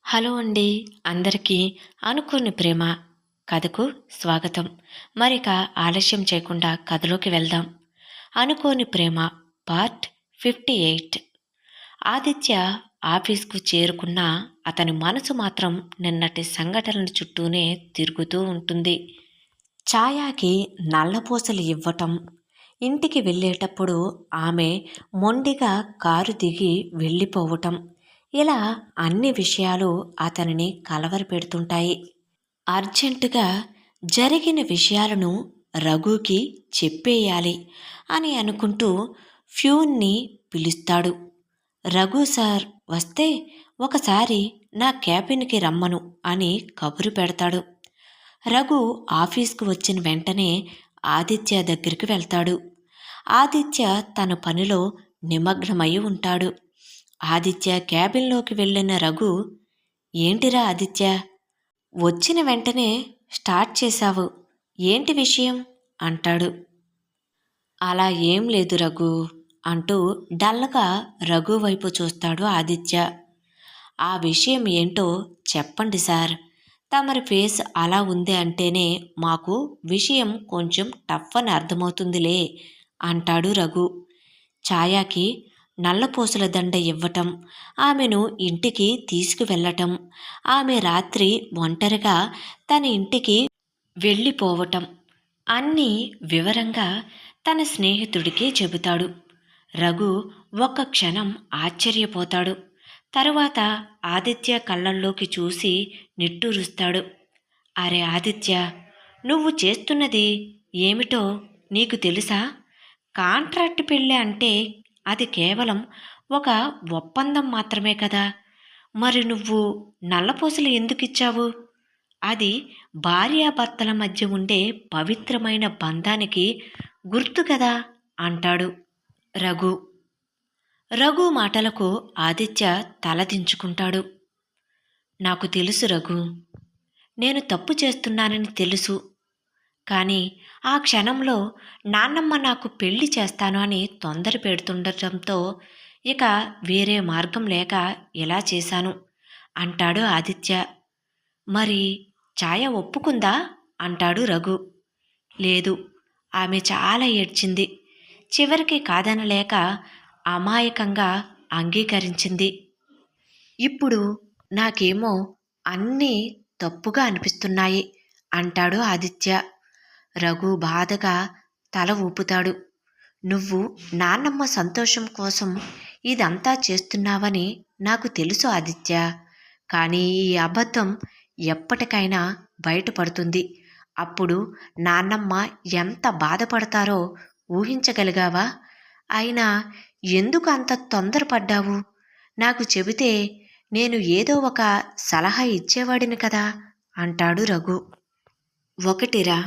Hello అండి. అందరికీ అనుకోని ప్రేమ కథకు స్వాగతం. మరిక ఆలస్యం చేయకుండా కథలోకి వెళ్దాం. అనుకోని ప్రేమ పార్ట్ 58. ఆదిత్య ఆఫీస్కు చేరుకున్న అతని మనసు మాత్రం నిన్నటి సంఘటనల చుట్టూనే తిరుగుతూ ఉంటుంది. ఛాయాకి నల్లపూసలు ఇవ్వటం, ఇంటికి వెళ్ళేటప్పుడు ఆమె మొండిగా కారు దిగి వెళ్ళిపోవటం, ఇలా అన్ని విషయాలు అతనిని కలవరపెడుతుంటాయి. అర్జెంటుగా జరిగిన విషయాలను రఘుకి చెప్పేయాలి అని అనుకుంటూ ఫ్యూన్ని పిలుస్తాడు. రఘు సార్ వస్తే ఒకసారి నా క్యాబిన్కి రమ్మను అని కబురు పెడతాడు. రఘు ఆఫీస్కు వచ్చిన వెంటనే ఆదిత్య దగ్గరికి వెళ్తాడు. ఆదిత్య తన పనిలో నిమగ్నమై ఉంటాడు. ఆదిత్య క్యాబిన్లోకి వెళ్ళిన రఘు, ఏంటిరా ఆదిత్య, వచ్చిన వెంటనే స్టార్ట్ చేశావు, ఏంటి విషయం అంటాడు. అలా ఏం లేదు రఘు అంటూ డల్గా రఘు వైపు చూస్తాడు ఆదిత్య. ఆ విషయం ఏంటో చెప్పండి సార్, తమరి ఫేస్ అలా ఉంది అంటేనే మాకు విషయం కొంచెం టఫ్ అని అర్థమవుతుందిలే అంటాడు రఘు. ఛాయాకి నల్లపూసల దండ ఇవ్వటం, ఆమెను ఇంటికి తీసుకువెళ్ళటం, ఆమె రాత్రి ఒంటరిగా తన ఇంటికి వెళ్ళిపోవటం అన్నీ వివరంగా తన స్నేహితుడికి చెబుతాడు. రఘు ఒక్క క్షణం ఆశ్చర్యపోతాడు. తరువాత ఆదిత్య కళ్ళల్లోకి చూసి నిట్టూరుస్తాడు. అరే ఆదిత్య, నువ్వు చేస్తున్నది ఏమిటో నీకు తెలుసా? కాంట్రాక్ట్ పెళ్ళి అంటే అది కేవలం ఒక ఒప్పందం మాత్రమే కదా. మరి నువ్వు నల్లపూసలు ఎందుకు ఇచ్చావు? అది భార్యాభర్తల మధ్య ఉండే పవిత్రమైన బంధానికి గుర్తు కదా అంటాడు రఘు. రఘు మాటలకు ఆదిత్య తలదించుకుంటాడు. నాకు తెలుసు రఘు, నేను తప్పు చేస్తున్నానని తెలుసు. కానీ ఆ క్షణంలో నాన్నమ్మ నాకు పెళ్లి చేస్తాను అని తొందర పెడుతుండటంతో ఇక వేరే మార్గం లేక ఎలా చేశాను అంటాడు ఆదిత్య. మరి ఛాయ ఒప్పుకుందా అంటాడు రఘు. లేదు, ఆమె చాలా ఏడ్చింది. చివరికి కాదనలేక అమాయకంగా అంగీకరించింది. ఇప్పుడు నాకేమో అన్నీ తప్పుగా అనిపిస్తున్నాయి అంటాడు ఆదిత్య. రఘు బాధగా తల ఊపుతాడు. నువ్వు నాన్నమ్మ సంతోషం కోసం ఇదంతా చేస్తున్నావని నాకు తెలుసు ఆదిత్య. కానీ ఈ అబద్ధం ఎప్పటికైనా బయటపడుతుంది. అప్పుడు నాన్నమ్మ ఎంత బాధపడతారో ఊహించగలిగావా? అయినా ఎందుకు అంత తొందరపడ్డావు? నాకు చెబితే నేను ఏదో ఒక సలహా ఇచ్చేవాడిని కదా అంటాడు రఘు. ఒకటిరా,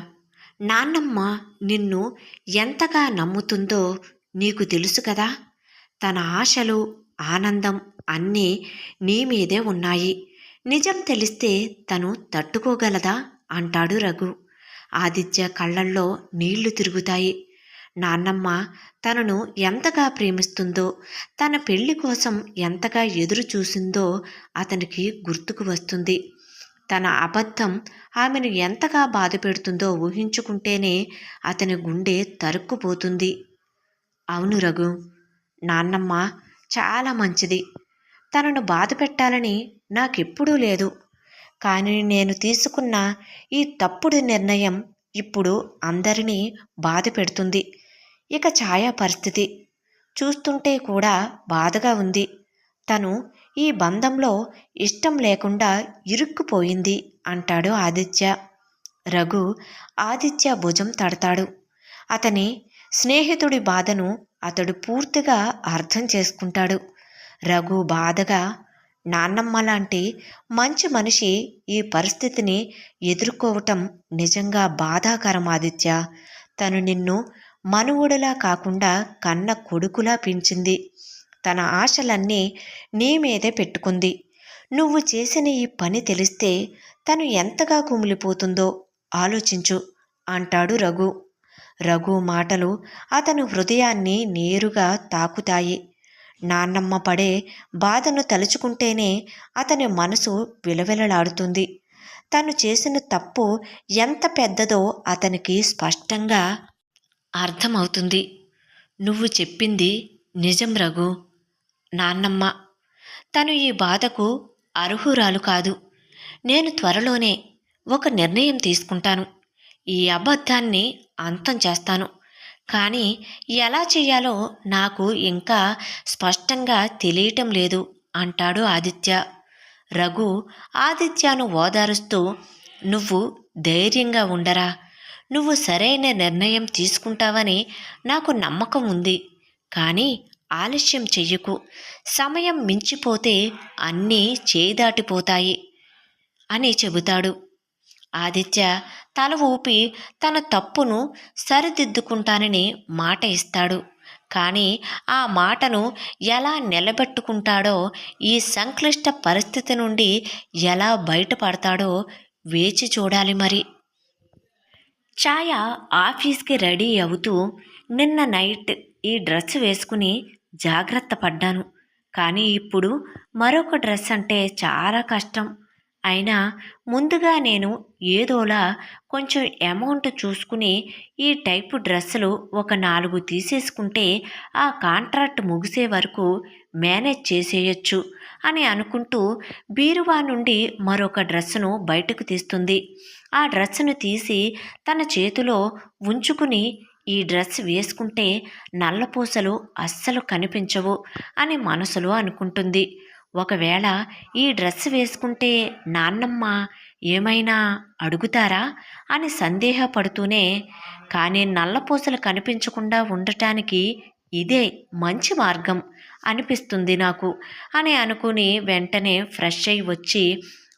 నాన్నమ్మ నిన్ను ఎంతగా నమ్ముతుందో నీకు తెలుసు కదా. తన ఆశలు, ఆనందం అన్నీ నీ మీదే ఉన్నాయి. నిజం తెలిస్తే తను తట్టుకోగలదా అంటాడు రఘు. ఆదిత్య కళ్ళల్లో నీళ్లు తిరుగుతాయి. నాన్నమ్మ తనను ఎంతగా ప్రేమిస్తుందో, తన పెళ్లి కోసం ఎంతగా ఎదురు చూసిందో అతనికి గుర్తుకు వస్తుంది. తన అబద్ధం ఆమెను ఎంతగా బాధ పెడుతుందో ఊహించుకుంటేనే అతని గుండె తరుక్కుపోతుంది. అవును రఘు, నాన్నమ్మ చాలా మంచిది. తనను బాధ పెట్టాలని నాకెప్పుడూ లేదు. కానీ నేను తీసుకున్న ఈ తప్పుడు నిర్ణయం ఇప్పుడు అందరినీ బాధ పెడుతుంది. ఇక ఛాయ పరిస్థితి చూస్తుంటే కూడా బాధగా ఉంది. తను ఈ బంధంలో ఇష్టం లేకుండా ఇరుక్కుపోయింది అంటాడు ఆదిత్య. రఘు ఆదిత్య భుజం తడతాడు. అతని స్నేహితుడి బాధను అతడు పూర్తిగా అర్థం చేసుకుంటాడు. రఘు బాధగా, నాన్నమ్మ లాంటి మంచి మనిషి ఈ పరిస్థితిని ఎదుర్కోవటం నిజంగా బాధాకరం ఆదిత్య. తను నిన్ను మనువుడిలా కాకుండా కన్న కొడుకులా పెంచింది. తన ఆశలన్నీ నీ మీదే పెట్టుకుంది. నువ్వు చేసిన ఈ పని తెలిస్తే తను ఎంతగా కుమిలిపోతుందో ఆలోచించు అంటాడు రఘు. రఘు మాటలు అతను హృదయాన్ని నేరుగా తాకుతాయి. నాన్నమ్మ పడే బాధను తలుచుకుంటేనే అతని మనసు విలవిలలాడుతుంది. తను చేసిన తప్పు ఎంత పెద్దదో అతనికి స్పష్టంగా అర్థమవుతుంది. నువ్వు చెప్పింది నిజం రఘు. నాన్నమ్మ తను ఈ బాధకు అర్హురాలు కాదు. నేను త్వరలోనే ఒక నిర్ణయం తీసుకుంటాను. ఈ అబద్ధాన్ని అంతం చేస్తాను. కానీ ఎలా చేయాలో నాకు ఇంకా స్పష్టంగా తెలియటం లేదు అంటాడు ఆదిత్య. రఘు ఆదిత్యను ఓదారుస్తూ, నువ్వు ధైర్యంగా ఉండరా. నువ్వు సరైన నిర్ణయం తీసుకుంటావని నాకు నమ్మకం ఉంది. కానీ ఆలస్యం చెయ్యకు. సమయం మించిపోతే అన్నీ చేదాటిపోతాయి అని చెబుతాడు. ఆదిత్య తల ఊపి తన తప్పును సరిదిద్దుకుంటానని మాట ఇస్తాడు. కానీ ఆ మాటను ఎలా నిలబెట్టుకుంటాడో, ఈ సంక్లిష్ట పరిస్థితి నుండి ఎలా బయటపడతాడో వేచి చూడాలి మరి. ఛాయ ఆఫీస్కి రెడీ అవుతూ, నిన్న నైట్ ఈ డ్రెస్ వేసుకుని జాగ్రత్త పడ్డాను. కానీ ఇప్పుడు మరొక డ్రెస్ అంటే చాలా కష్టం. అయినా ముందుగా నేను ఏదోలా కొంచెం అమౌంట్ చూసుకుని ఈ టైపు డ్రెస్సులు ఒక 4 తీసేసుకుంటే ఆ కాంట్రాక్ట్ ముగిసే వరకు మేనేజ్ చేసేయచ్చు అని అనుకుంటూ బీరువా నుండి మరొక డ్రెస్సును బయటకు తీస్తుంది. ఆ డ్రెస్సును తీసి తన చేతిలో ఉంచుకుని, ఈ డ్రెస్ వేసుకుంటే నల్లపూసలు అస్సలు కనిపించవు అని మనసులో అనుకుంటుంది. ఒకవేళ ఈ డ్రెస్ వేసుకుంటే నాన్నమ్మ ఏమైనా అడుగుతారా అని సందేహపడుతూనే, కానీ నల్లపూసలు కనిపించకుండా ఉండటానికి ఇదే మంచి మార్గం అనిపిస్తుంది నాకు అని అనుకుని వెంటనే ఫ్రెష్ అయి వచ్చి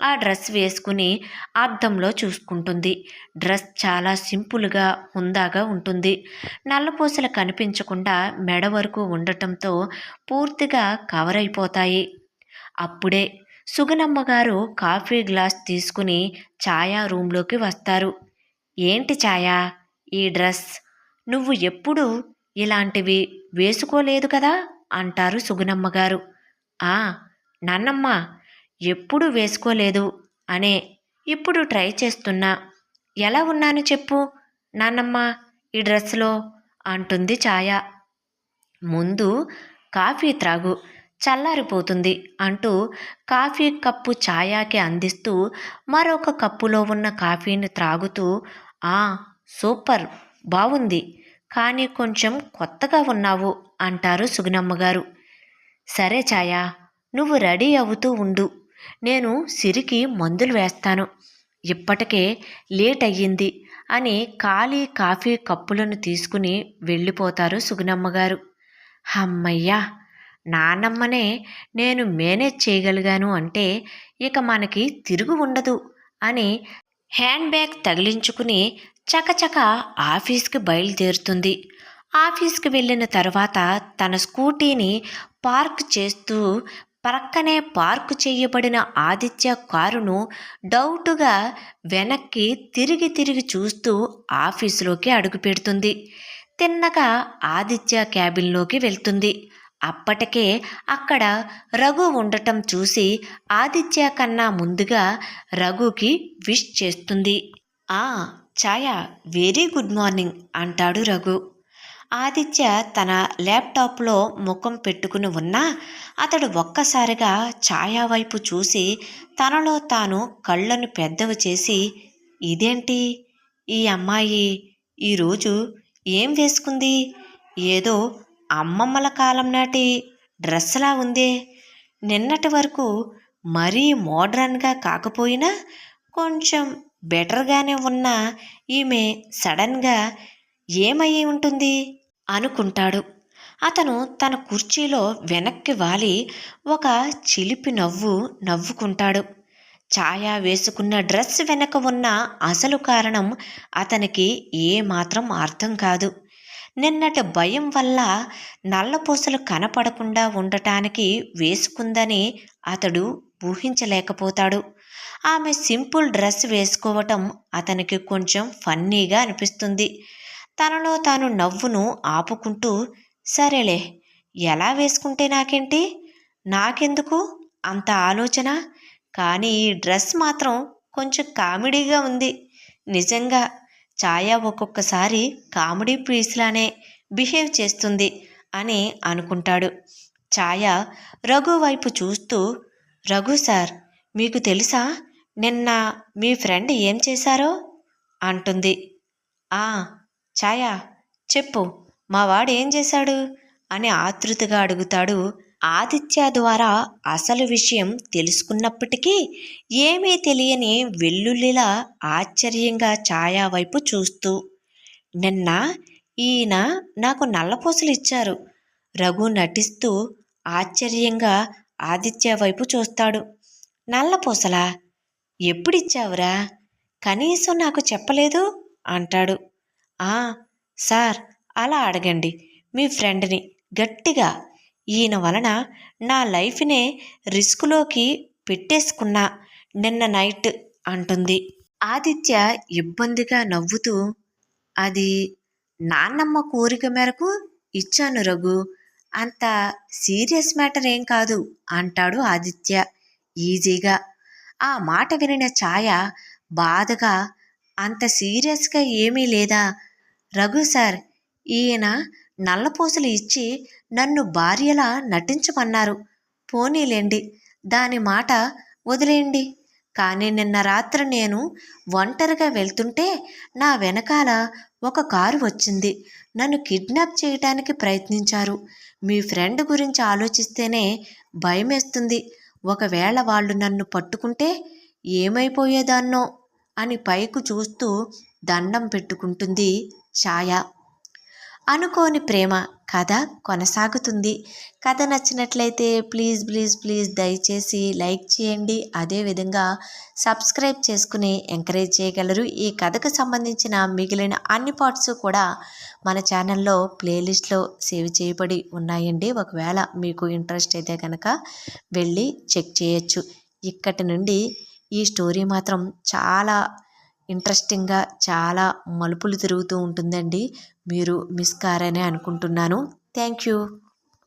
ఆ డ్రెస్ వేసుకుని అద్దంలో చూసుకుంటుంది. డ్రెస్ చాలా సింపుల్గా హుందాగా ఉంటుంది. నల్లపూసలు కనిపించకుండా మెడ వరకు ఉండటంతో పూర్తిగా కవర్ అయిపోతాయి. అప్పుడే సుగుణమ్మ గారు కాఫీ గ్లాస్ తీసుకుని ఛాయా రూంలోకి వస్తారు. ఏంటి ఛాయా ఈ డ్రెస్? నువ్వు ఎప్పుడు ఇలాంటివి వేసుకోలేదు కదా అంటారు సుగుణమ్మ గారు. ఆ నాన్నమ్మ ఎప్పుడూ వేసుకోలేదు అనే ఇప్పుడు ట్రై చేస్తున్నా. ఎలా ఉన్నాను చెప్పు నాన్నమ్మ ఈ డ్రెస్లో అంటుంది ఛాయ. ముందు కాఫీ త్రాగు, చల్లారిపోతుంది అంటూ కాఫీ కప్పు ఛాయాకి అందిస్తూ మరొక కప్పులో ఉన్న కాఫీని త్రాగుతూ, ఆ సూపర్, బాగుంది, కానీ కొంచెం కొత్తగా ఉన్నావు అంటారు సుగుణమ్మగారు. సరే ఛాయా, నువ్వు రెడీ అవుతూ ఉండు, నేను సిరికి మందులు వేస్తాను, ఇప్పటికే లేట్ అయ్యింది అని ఖాళీ కాఫీ కప్పులను తీసుకుని వెళ్ళిపోతారు సుగుణమ్మగారు. అమ్మయ్యా, నానమ్మనే నేను మేనేజ్ చేయగలిగాను అంటే ఇక మనకి తిరుగు ఉండదు అని హ్యాండ్ బ్యాగ్ తగిలించుకుని చకచక ఆఫీస్కి బయలుదేరుతుంది. ఆఫీస్కి వెళ్ళిన తర్వాత తన స్కూటీని పార్క్ చేస్తూ ప్రక్కనే పార్కు చేయబడిన ఆదిత్య కారును డౌటుగా వెనక్కి తిరిగి తిరిగి చూస్తూ ఆఫీసులోకి అడుగుపెడుతుంది. తిన్నగా ఆదిత్య క్యాబిన్లోకి వెళ్తుంది. అప్పటికే అక్కడ రఘు ఉండటం చూసి ఆదిత్య కన్నా ముందుగా రఘుకి విష్ చేస్తుంది. ఆ ఛాయ, వెరీ గుడ్ మార్నింగ్ అంటాడు రఘు. ఆదిత్య తన ల్యాప్టాప్లో ముఖం పెట్టుకుని ఉన్నా అతడు ఒక్కసారిగా ఛాయ వైపు చూసి తనలో తాను కళ్ళను పెద్దవి చేసి, ఇదేంటి ఈ అమ్మాయి ఈరోజు ఏం వేసుకుంది? ఏదో అమ్మమ్మల కాలం నాటి డ్రెస్లా ఉందే. నిన్నటి వరకు మరీ మోడ్రన్గా కాకపోయినా కొంచెం బెటర్గానే ఉన్న ఈమె సడన్గా ఏమయ్యి ఉంటుంది అనుకుంటాడు. అతను తన కుర్చీలో వెనక్కి వాలి ఒక చిలిపి నవ్వు నవ్వుకుంటాడు. ఛాయ వేసుకున్న డ్రెస్ వెనక ఉన్న అసలు కారణం అతనికి ఏమాత్రం అర్థం కాదు. నిన్నటి భయం వల్ల నల్లపూసలు కనపడకుండా ఉండటానికి వేసుకుందని అతడు ఊహించలేకపోతాడు. ఆమె సింపుల్ డ్రెస్ వేసుకోవటం అతనికి కొంచెం ఫన్నీగా అనిపిస్తుంది. తనలో తాను నవ్వును ఆపుకుంటూ, సరేలే, ఎలా వేసుకుంటే నాకేంటి, నాకెందుకు అంత ఆలోచన, కానీ ఈ డ్రెస్ మాత్రం కొంచెం కామెడీగా ఉంది. నిజంగా ఛాయ ఒక్కొక్కసారి కామెడీ పీస్లానే బిహేవ్ చేస్తుంది అని అనుకుంటాడు. ఛాయ రఘు వైపు చూస్తూ, రఘు సార్, మీకు తెలుసా నిన్న మీ ఫ్రెండ్ ఏం చేశారో అంటుంది. ఆ ఛాయ, చెప్పు, మా వాడు ఏం చేశాడు అని ఆతృతగా అడుగుతాడు. ఆదిత్య ద్వారా అసలు విషయం తెలుసుకున్నప్పటికీ ఏమీ తెలియని వెల్లుల్లిలా ఆశ్చర్యంగా ఛాయా వైపు చూస్తూ, నిన్న ఈయన నాకు నల్లపూసలు ఇచ్చారు. రఘు నటిస్తూ ఆశ్చర్యంగా ఆదిత్య వైపు చూస్తాడు. నల్లపూసలా? ఎప్పుడిచ్చావురా? కనీసం నాకు చెప్పలేదు అంటాడు. ఆ సార్, అలా అడగండి మీ ఫ్రెండ్ని గట్టిగా. ఈయన వలన నా లైఫ్నే రిస్కులోకి పెట్టేసుకున్నా నిన్న నైట్ అంటుంది. ఆదిత్య ఇబ్బందిగా నవ్వుతూ, అది నాన్నమ్మ కోరిక మేరకు ఇచ్చాను రఘు, అంత సీరియస్ మ్యాటర్ ఏం కాదు అంటాడు ఆదిత్య ఈజీగా. ఆ మాట వినిన ఛాయ బాధగా, అంత సీరియస్గా ఏమీ లేదా రఘు సార్, ఈయన నల్లపూసలు ఇచ్చి నన్ను భార్యలా నటించమన్నారు. పోనీలేండి, దాని మాట వదిలేయండి. కానీ నిన్న రాత్రి నేను ఒంటరిగా వెళ్తుంటే నా వెనకాల ఒక కారు వచ్చింది. నన్ను కిడ్నాప్ చేయడానికి ప్రయత్నించారు. మీ ఫ్రెండ్ గురించి ఆలోచిస్తేనే భయమేస్తుంది. ఒకవేళ వాళ్ళు నన్ను పట్టుకుంటే ఏమైపోయేదాన్నో అని పైకి చూస్తూ దండం పెట్టుకుంటుంది ఛాయ. అనుకోని ప్రేమ కథ కొనసాగుతుంది. కథ నచ్చినట్లయితే ప్లీజ్ ప్లీజ్ ప్లీజ్ దయచేసి లైక్ చేయండి. అదేవిధంగా సబ్స్క్రైబ్ చేసుకుని ఎంకరేజ్ చేయగలరు. ఈ కథకు సంబంధించిన మిగిలిన అన్ని పార్ట్స్ కూడా మన ఛానల్లో ప్లేలిస్ట్లో సేవ్ చేయబడి ఉన్నాయండి. ఒకవేళ మీకు ఇంట్రెస్ట్ అయితే కనుక వెళ్ళి చెక్ చేయొచ్చు. ఇక్కడి నుండి ఈ స్టోరీ మాత్రం చాలా ఇంట్రెస్టింగ్గా, చాలా మలుపులు తిరుగుతూ ఉంటుందండి. మీరు మిస్ కారనే అనుకుంటున్నాను. Thank you.